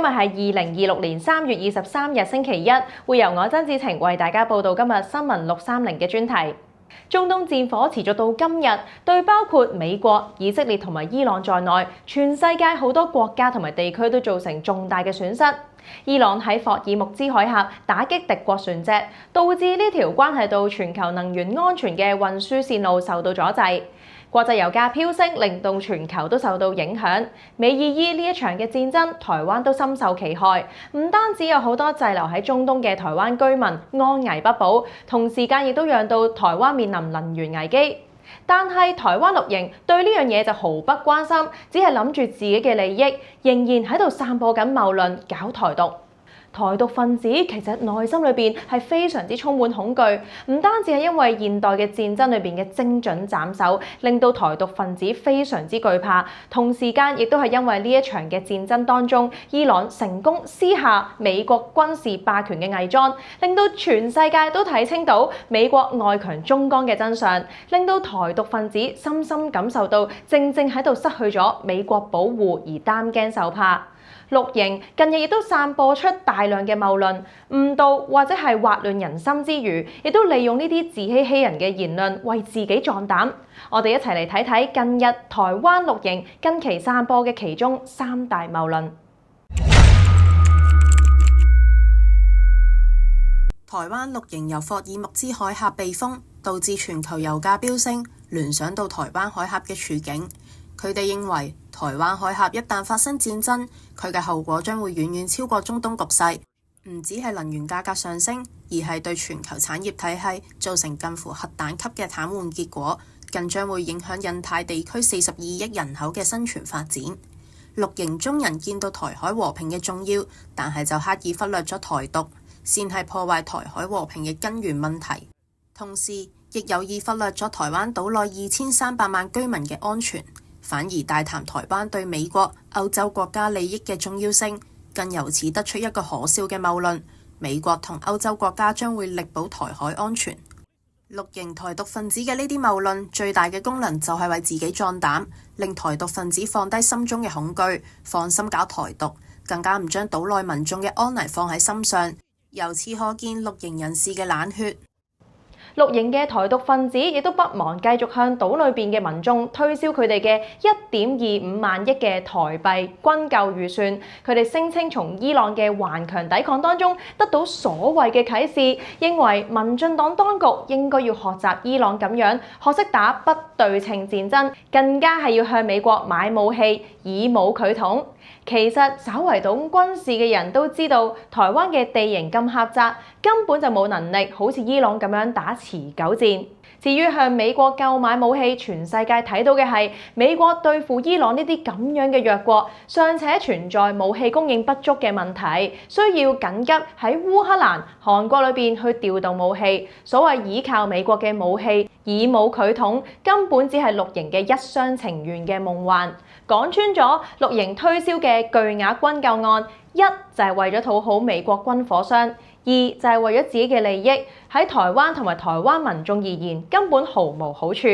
日係2026年3月23日星期一，會由我曾志晴為大家報道今日新聞630嘅專題。中東戰火持續到今日，對包括美國、以色列同埋伊朗在內，全世界好多國家同埋地區都造成重大嘅損失。伊朗喺霍爾木茲海峽打擊敵國船隻，導致呢條關係到全球能源安全嘅運輸線路受到阻滯。國際油價飆升，令到全球都受到影響。美意伊呢一場嘅戰爭，台灣都深受其害。唔單止有好多滯留喺中東嘅台灣居民安危不保，同時間亦都讓到台灣面臨能源危機。但係台灣綠營對呢樣嘢就毫不關心，只係諗住自己嘅利益，仍然喺度散播緊謬論，搞台獨。台獨分子其實內心裏邊係非常之充滿恐懼，唔單止係因為現代嘅戰爭裏邊嘅精準斬首，令到台獨分子非常之懼怕，同時間亦都係因為呢一場嘅戰爭當中，伊朗成功撕下美國軍事霸權嘅偽裝，令到全世界都睇清到美國外強中乾嘅真相，令到台獨分子深深感受到正喺度失去咗美國保護而擔驚受怕。綠營近日亦都散播出大量嘅謬論、誤導或者係混亂人心之餘，亦都利用呢啲自欺欺人嘅言論為自己壯膽。我哋一齊嚟睇睇近日台灣綠營近期散播嘅其中3大謬論。台灣綠營由霍爾木茲海峽避風，導致全球油價飆升，聯想到台灣海峽嘅處境。佢哋認為台灣海峽一旦發生戰爭，佢嘅後果將會遠遠超過中東局勢，唔只係能源價格上升，而係對全球產業體系造成近乎核彈級嘅癱瘓結果，更將會影響印太地區42億人口嘅生存發展。綠營中人見到台海和平嘅重要，但係就刻意忽略咗台獨，先係破壞台海和平嘅根源問題，同時亦有意忽略咗台灣島內2300萬居民嘅安全。反而大談台灣對美國、歐洲國家利益嘅重要性，更由此得出一個可笑嘅謬論：美國同歐洲國家將會力保台海安全。綠營台獨分子嘅呢啲謬論最大嘅功能就係為自己壯膽，令台獨分子放低心中嘅恐懼，放心搞台獨，更加唔將島內民眾嘅安危放喺心上。由此可見綠營人士嘅冷血。綠營嘅台獨分子亦都不忘繼續向島裏邊嘅民眾推銷佢哋嘅1.25萬億嘅台幣軍購預算。佢哋聲稱從伊朗嘅頑強抵抗當中得到所謂嘅啟示，認為民進黨當局應該要學習伊朗咁樣，學識打不對稱戰爭，更加係要向美國買武器，以武拒統。其實稍為懂軍事嘅人都知道，台灣嘅地形咁狹窄，根本就冇能力好似伊朗咁樣打持久戰。至於向美國購買武器，全世界睇到嘅係美國對付伊朗呢啲咁樣嘅弱國，尚且存在武器供應不足嘅問題，需要緊急喺烏克蘭、韓國裏邊去調動武器。所謂依靠美國嘅武器，以武拒統，根本只係綠營嘅一廂情願嘅夢幻。講穿咗，綠營推銷嘅巨額軍購案，一就係為咗討好美國軍火商，二就係為咗自己嘅利益，喺台灣同埋台灣民眾而言，根本毫無好處。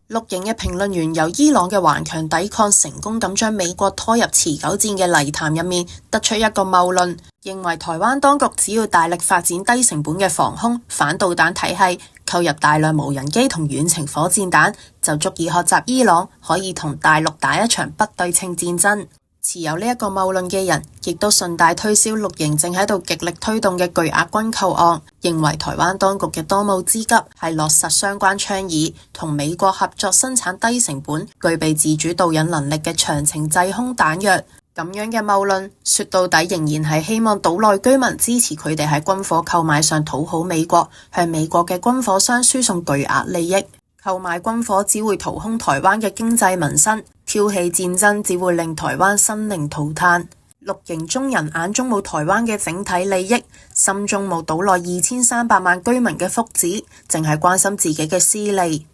綠營嘅評論員由伊朗嘅頑強抵抗成功咁將美國拖入持久戰嘅泥潭入面，得出一個謬論，認為台灣當局只要大力發展低成本嘅防空反導彈體系，購入大量無人機同遠程火箭彈，就足以學習伊朗，可以同大陸打一場不對稱戰爭。持有呢一個謬論嘅人，亦都順帶推銷綠營正喺度極力推動嘅巨額軍購案，認為台灣當局嘅當務之急係落實相關倡議，同美國合作生產低成本、具備自主導引能力嘅長程制空彈藥。咁樣嘅謬論，說到底仍然係希望島內居民支持佢哋喺軍火購買上討好美國，向美國嘅軍火商輸送巨額利益。購買軍火只會掏空台灣嘅經濟民生，挑起戰爭只會令台灣生靈塗炭。綠營中人眼中冇台灣嘅整體利益，心中冇島內2300萬居民嘅福祉，淨係關心自己嘅私利。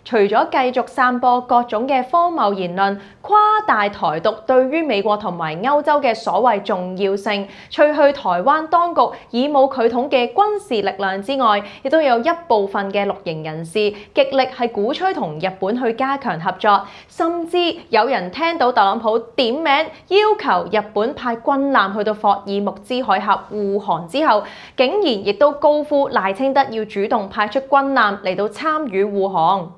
除咗繼續散播各種嘅荒謬言論，誇大台獨對於美國同埋歐洲嘅所謂重要性，吹噓台灣當局以武拒統嘅軍事力量之外，亦都有一部分嘅綠營人士極力係鼓吹同日本去加強合作，甚至有人聽到特朗普點名要求日本派軍艦去到霍爾木茲海峽護航之後，竟然亦都高呼賴清德要主動派出軍艦嚟到參與護航。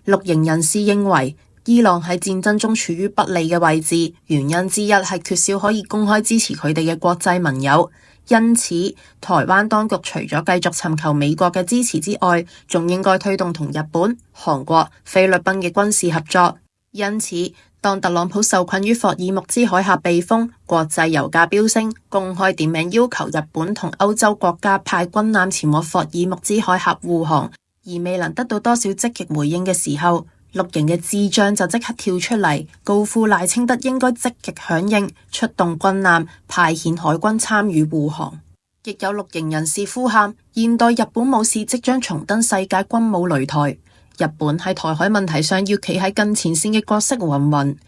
綠營人士認為，伊朗喺戰爭中處於不利嘅位置，原因之一係缺少可以公開支持佢哋嘅國際盟友。因此，台灣當局除咗繼續尋求美國嘅支持之外，仲應該推動同日本、韓國、菲律賓嘅軍事合作。因此，當特朗普受困於霍爾木茲海峽避風，國際油價飆升，公開點名要求日本同歐洲國家派軍艦前往霍爾木茲海峽護航，而未能得到多少積極回應嘅時候，綠營嘅智障就即刻跳出嚟，高呼賴清德應該積極響應，出動軍艦，派遣海軍參與護航。亦有綠營人士呼喊，現代日本武士即將重登世界軍武擂台。日本喺台海問題上要企喺更前線嘅角色云云。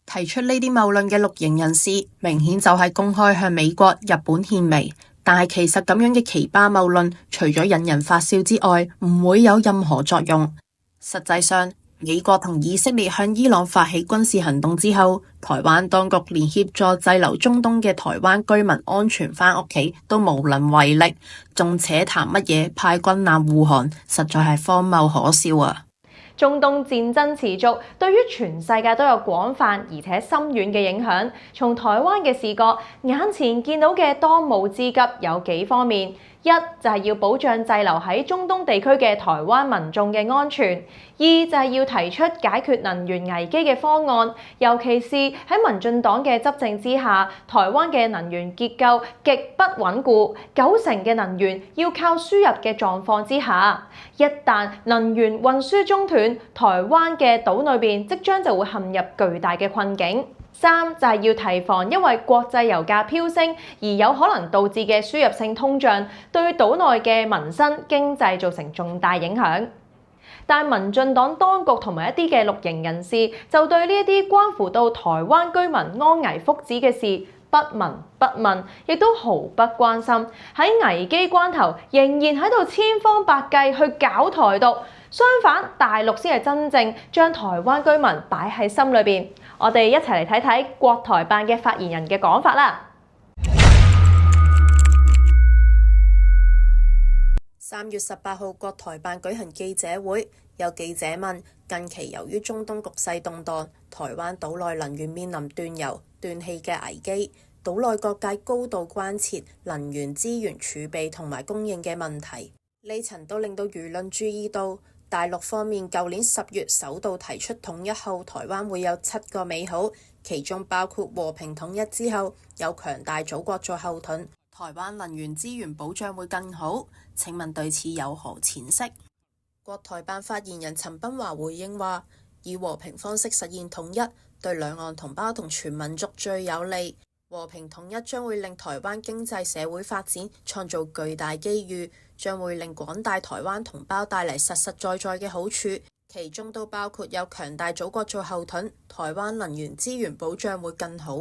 提出呢啲謬論嘅綠營人士，明顯就係公開向美國、日本獻媚。但係其實咁樣嘅奇葩謬論，除咗引人發笑之外，唔會有任何作用。實際上，美國同以色列向伊朗發起軍事行動之後，台灣當局連協助滯留中東嘅台灣居民安全返屋企都無能為力，仲且談乜嘢派軍艦護航，實在係荒謬可笑啊！中東戰爭持續，對於全世界都有廣泛而且深遠嘅影響。從台灣嘅視角，眼前見到嘅當務之急有幾方面。一就係要保障滯留喺中東地區嘅台灣民眾嘅安全；二就係要提出解決能源危機嘅方案，尤其是喺民進黨嘅執政之下，台灣嘅能源結構極不穩固，90%嘅能源要靠輸入嘅狀況之下，一旦能源運輸中斷，台灣嘅島裏邊即將就會陷入巨大嘅困境。三就係要提防因為國際油價飆升而有可能導致嘅輸入性通脹，對島內嘅民生經濟造成重大影響。但民進黨當局同埋一啲嘅綠營人士就對呢一啲關乎到台灣居民安危福祉嘅事不聞不問，亦都毫不關心。喺危機關頭，仍然喺度千方百計去搞台獨。相反，大陸先係真正將台灣居民擺喺心裏邊。我哋一齊嚟睇睇國台辦嘅發言人嘅講法啦。3月18號，國台辦舉行記者會，有記者問：近期由於中東局勢動盪，台灣島內能源面臨斷油、斷氣嘅危機，島內各界高度關切能源資源儲備同埋供應嘅問題。呢層都令到輿論注意到。大陸方面舊年10月首度提出統一後，台灣會有7個美好，其中包括和平統一之後有強大祖國做後盾，台灣能源資源保障會更好。請問對此有何闡釋？國台辦發言人陳斌華回應話：以和平方式實現統一，對兩岸同胞同全民族最有利。和平統一將會令台灣經濟社會發展創造巨大機遇，將會令廣大台灣同胞帶嚟實實在在嘅好處，其中都包括有強大祖國做後盾，台灣能源資源保障會更好。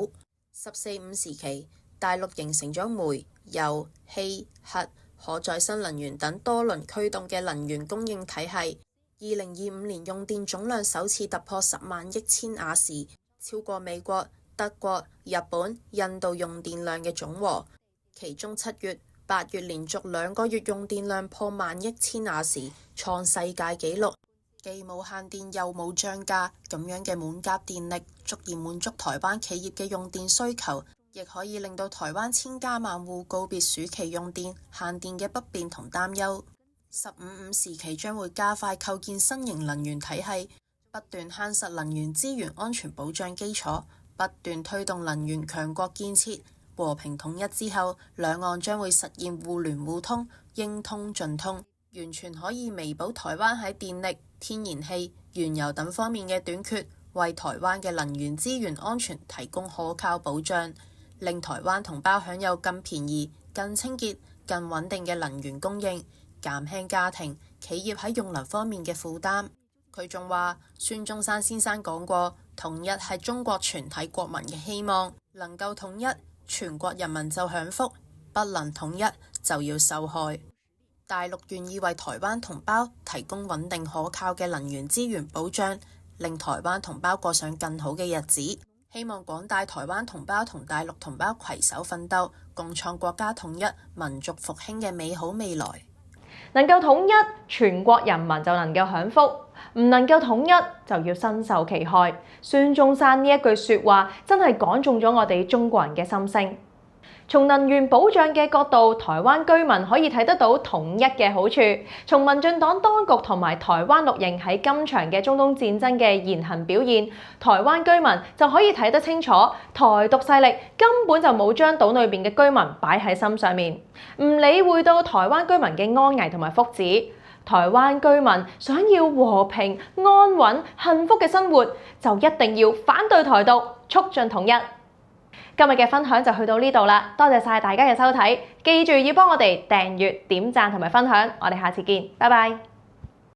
14-5時期，大陸形成咗煤、油、氣、核、可再生能源等多輪驅動嘅能源供應體系。2025年用電總量首次突破10萬億千瓦時，超過美國、德國、日本、印度用電量嘅總和，其中7月、8月連續2個月用電量破萬億千瓦時，創世界紀錄。既冇限電又冇漲價，咁樣嘅滿格電力足以滿足台灣企業嘅用電需求，亦可以令到台灣千家萬戶告別暑期用電、限電嘅不便同擔憂。15-5時期將會加快構建新型能源體系，不斷夯實能源資源安全保障基礎，不斷推動能源強國建設。和平統一之後，兩岸將會實現互聯互通、應通盡通，完全可以彌補台灣喺電力、天然氣、原油等方面嘅短缺，為台灣嘅能源資源安全提供可靠保障，令台灣同胞享有更便宜、更清潔、更穩定嘅能源供應，減輕家庭、企業喺用能方面嘅負擔。佢仲話，孫中山先生講過，統一係中國全體國民嘅希望，能夠統一，全國人民就享福；不能統一，就要受害。大陸願意為台灣同胞提供穩定可靠嘅能源資源保障，令台灣同胞過上更好嘅日子。希望廣大台灣同胞同大陸同胞攜手奮鬥，共創國家統一、民族復興嘅美好未來。能夠統一，全國人民就能夠享福；唔能夠統一，就要身受其害。孫中山呢一句説話真係講中咗我哋中國人嘅心聲。從能源保障嘅角度，台灣居民可以睇得到統一嘅好處；從民進黨當局同埋台灣綠營喺今場嘅中東戰爭嘅言行表現，台灣居民就可以睇得清楚，台獨勢力根本就冇將島裏邊嘅居民擺喺心上面，唔理會到台灣居民嘅安危同埋福祉。台灣居民想要和平、安穩、幸福嘅生活，就一定要反對台獨，促進統一。今日嘅分享就去到呢度啦，多謝晒大家嘅收睇，記住要幫我哋訂閱、點讚同埋分享，我哋下次見，拜拜。